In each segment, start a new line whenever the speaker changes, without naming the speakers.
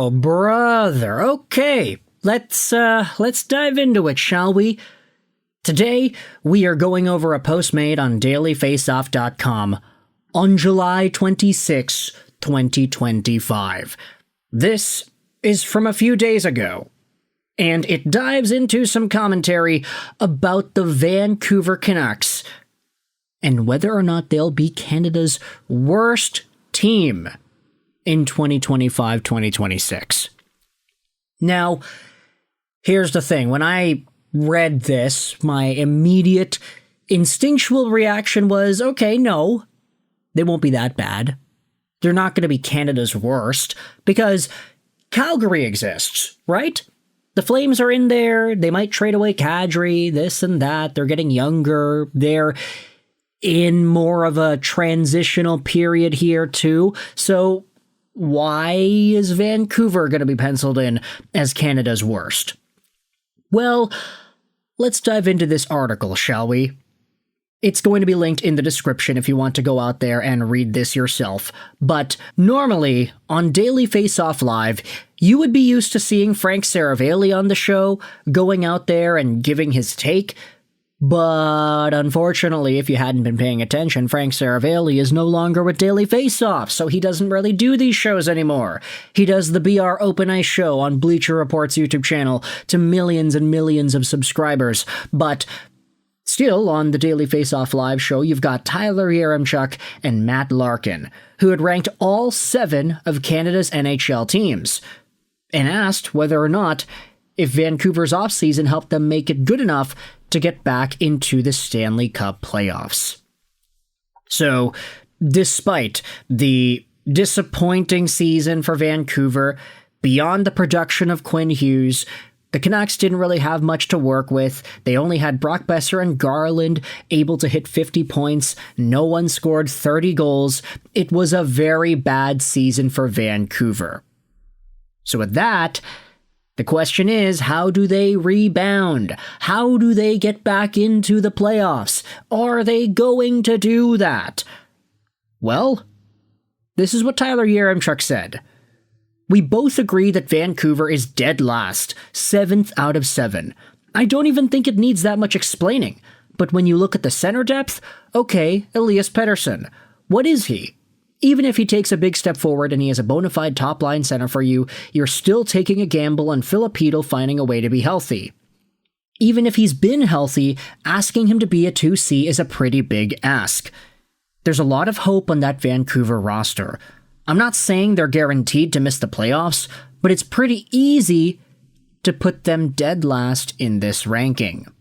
Oh, brother. Okay, let's dive into it, shall we? Today, we are going over a post made on dailyfaceoff.com on July 26, 2025. This is from a few days ago, and it dives into some commentary about the Vancouver Canucks and whether or not they'll be Canada's worst team in 2025-2026. Now, here's the thing. When I read this, my immediate instinctual reaction was, okay, no, they won't be that bad. They're not going to be Canada's worst because Calgary exists, right? The Flames are in there. They might trade away Kadri, this and that. They're getting younger. They're in more of a transitional period here too. So why is Vancouver going to be penciled in as Canada's worst? Well, let's dive into this article, shall we? It's going to be linked in the description if you want to go out there and read this yourself. But normally, on Daily Faceoff Live, you would be used to seeing Frank Seravalli on the show, going out there and giving his take. But unfortunately, if you hadn't been paying attention, Frank Seravalli is no longer with Daily Faceoff, so he doesn't really do these shows anymore. He does the BR Open Ice show on Bleacher Report's YouTube channel to millions and millions of subscribers. But still, on the Daily Faceoff Live show, you've got Tyler Yaremchuk and Matt Larkin, who had ranked all 7 of Canada's NHL teams, and asked whether or not if Vancouver's offseason helped them make it good enough to get back into the Stanley Cup playoffs. So, despite the disappointing season for Vancouver, beyond the production of Quinn Hughes, the Canucks didn't really have much to work with. They only had Brock Boeser and Garland able to hit 50 points. No one scored 30 goals. It was a very bad season for Vancouver. So with that, the question is, how do they rebound? How do they get back into the playoffs? Are they going to do that? Well, this is what Tyler Yaremchuk said. We both agree that Vancouver is dead last, 7th out of 7. I don't even think it needs that much explaining. But when you look at the center depth, okay, Elias Pettersson. What is he? Even if he takes a big step forward and he is a bona fide top-line center for you, you're still taking a gamble on Filipino finding a way to be healthy. Even if he's been healthy, asking him to be a 2C is a pretty big ask. There's a lot of hope on that Vancouver roster. I'm not saying they're guaranteed to miss the playoffs, but it's pretty easy to put them dead last in this ranking.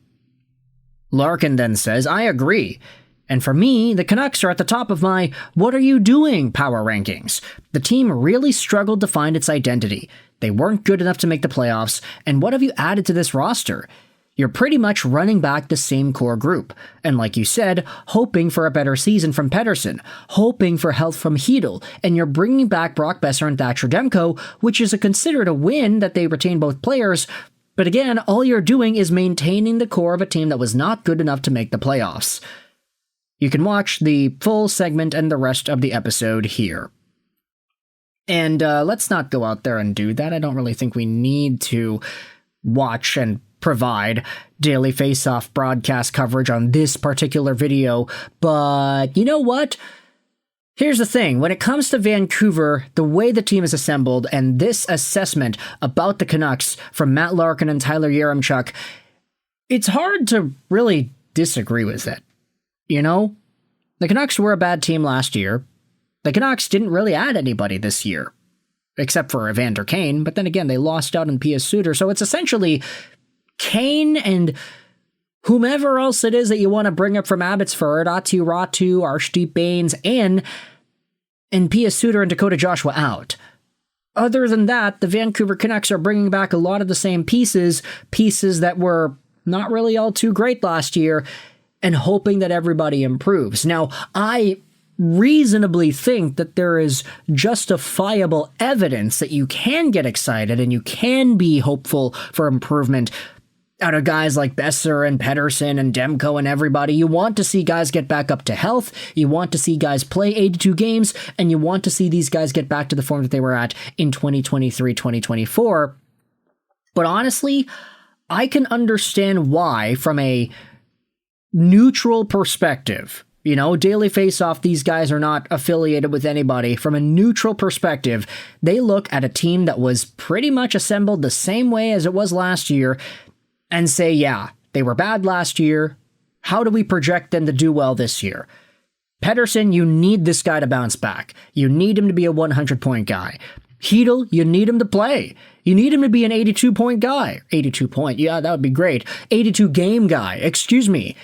Larkin then says, I agree. And for me, the Canucks are at the top of my what are you doing power rankings. The team really struggled to find its identity. They weren't good enough to make the playoffs, and what have you added to this roster? You're pretty much running back the same core group, and like you said, hoping for a better season from Pettersson, hoping for health from Chytil, and you're bringing back Brock Boeser and Thatcher Demko, which is considered a win that they retain both players, but again, all you're doing is maintaining the core of a team that was not good enough to make the playoffs. You can watch the full segment and the rest of the episode here. And let's not go out there and do that. I don't really think we need to watch and provide Daily Faceoff broadcast coverage on this particular video. But you know what? Here's the thing. When it comes to Vancouver, the way the team is assembled and this assessment about the Canucks from Matt Larkin and Tyler Yaremchuk, it's hard to really disagree with it. You know, the Canucks were a bad team last year. The Canucks didn't really add anybody this year, except for Evander Kane, but then again, they lost out on Pius Suter, so it's essentially Kane and whomever else it is that you want to bring up from Abbotsford, Atu Ratu, Arshdeep Baines, and Pius Suter and Dakota Joshua out. Other than that, the Vancouver Canucks are bringing back a lot of the same pieces that were not really all too great last year, and hoping that everybody improves. Now, I reasonably think that there is justifiable evidence that you can get excited and you can be hopeful for improvement out of guys like Besser and Pettersson and Demko and everybody. You want to see guys get back up to health. You want to see guys play 82 games, and you want to see these guys get back to the form that they were at in 2023, 2024. But honestly, I can understand why, from a neutral perspective, Daily Faceoff, these guys are not affiliated with anybody. From a neutral perspective, they look at a team that was pretty much assembled the same way as it was last year and say, yeah, they were bad last year. How do we project them to do well this year? Pettersson, you need this guy to bounce back. You need him to be a 100-point guy. Chytil, you need him to play. You need him to be an 82-point guy. 82-point, yeah, that would be great. 82-game guy, excuse me.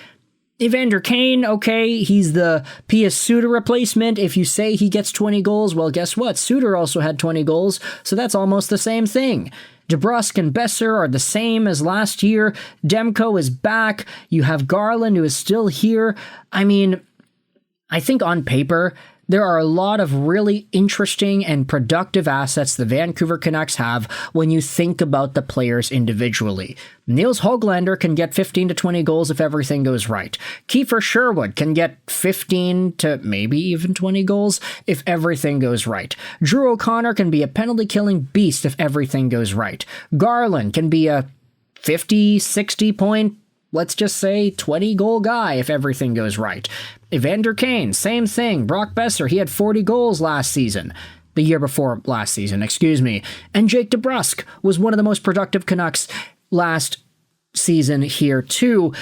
Evander Kane, okay, he's the P.S. Suter replacement. If you say he gets 20 goals, well, guess what? Suter also had 20 goals, so that's almost the same thing. DeBrusk and Besser are the same as last year. Demko is back. You have Garland, who is still here. I mean, I think on paper, there are a lot of really interesting and productive assets the Vancouver Canucks have when you think about the players individually. Nils Höglander can get 15 to 20 goals if everything goes right. Kiefer Sherwood can get 15 to maybe even 20 goals if everything goes right. Drew O'Connor can be a penalty-killing beast if everything goes right. Garland can be a 50, 60-point, let's just say 20-goal guy if everything goes right. Evander Kane, same thing. Brock Besser, he had 40 goals last season. The year before last season, excuse me. And Jake DeBrusk was one of the most productive Canucks last season here too.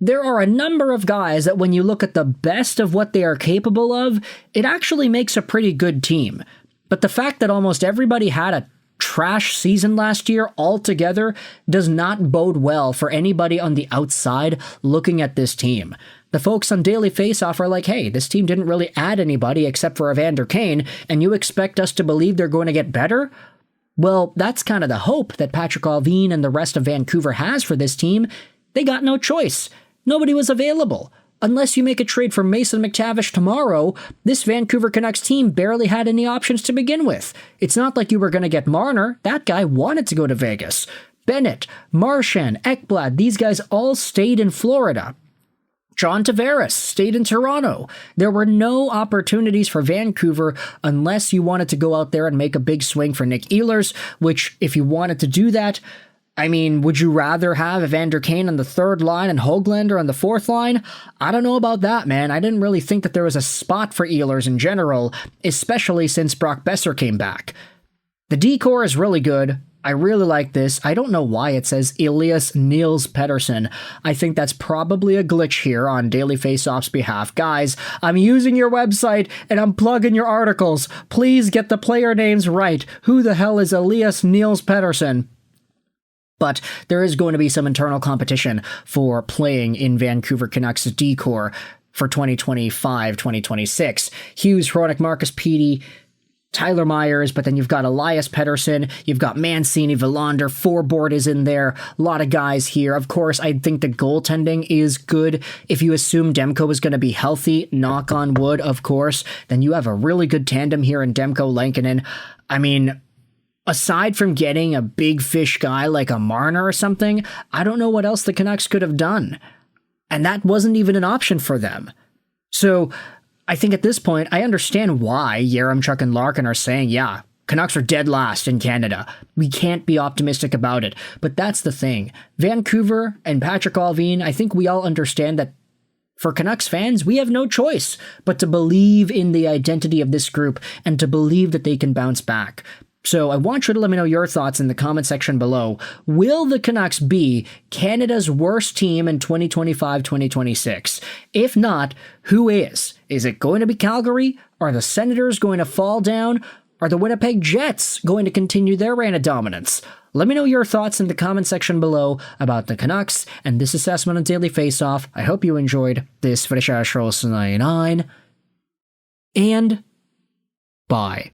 There are a number of guys that when you look at the best of what they are capable of, it actually makes a pretty good team. But the fact that almost everybody had a trash season last year altogether does not bode well for anybody on the outside looking at this team. The folks on Daily Faceoff are like, hey, this team didn't really add anybody except for Evander Kane, and you expect us to believe they're going to get better? Well, that's kind of the hope that Patrick Allvin and the rest of Vancouver has for this team. They got no choice. Nobody was available. Unless you make a trade for Mason McTavish tomorrow, this Vancouver Canucks team barely had any options to begin with. It's not like you were going to get Marner. That guy wanted to go to Vegas. Bennett, Marchand, Ekblad, these guys all stayed in Florida. John Tavares stayed in Toronto. There were no opportunities for Vancouver unless you wanted to go out there and make a big swing for Nick Ehlers, which, if you wanted to do that, I mean, would you rather have Evander Kane on the third line and Höglander on the fourth line? I don't know about that, man. I didn't really think that there was a spot for Ehlers in general, especially since Brock Besser came back. The D-core is really good. I really like this. I don't know why it says Elias Nils Pettersson. I think that's probably a glitch here on Daily Faceoff's behalf. Guys, I'm using your website and I'm plugging your articles. Please get the player names right. Who the hell is Elias Nils Pettersson? But there is going to be some internal competition for playing in Vancouver Canucks D-core for 2025-2026. Hughes, Hronek, Marcus Petey, Tyler Myers, but then you've got Elias Pettersson, you've got Mancini, Villander, Forbort is in there, a lot of guys here. Of course, I think the goaltending is good. If you assume Demko is going to be healthy, knock on wood, of course, then you have a really good tandem here in Demko Lankinen. I mean, aside from getting a big fish guy like a Marner or something, I don't know what else the Canucks could have done. And that wasn't even an option for them. So I think at this point, I understand why Yaremchuk and Larkin are saying, yeah, Canucks are dead last in Canada. We can't be optimistic about it. But that's the thing. Vancouver and Patrick Allvin, I think we all understand that for Canucks fans, we have no choice but to believe in the identity of this group and to believe that they can bounce back. So I want you to let me know your thoughts in the comment section below. Will the Canucks be Canada's worst team in 2025-2026? If not, who is? Is it going to be Calgary? Are the Senators going to fall down? Are the Winnipeg Jets going to continue their reign of dominance? Let me know your thoughts in the comment section below about the Canucks and this assessment on Daily Faceoff. I hope you enjoyed this Frischer 99 and bye.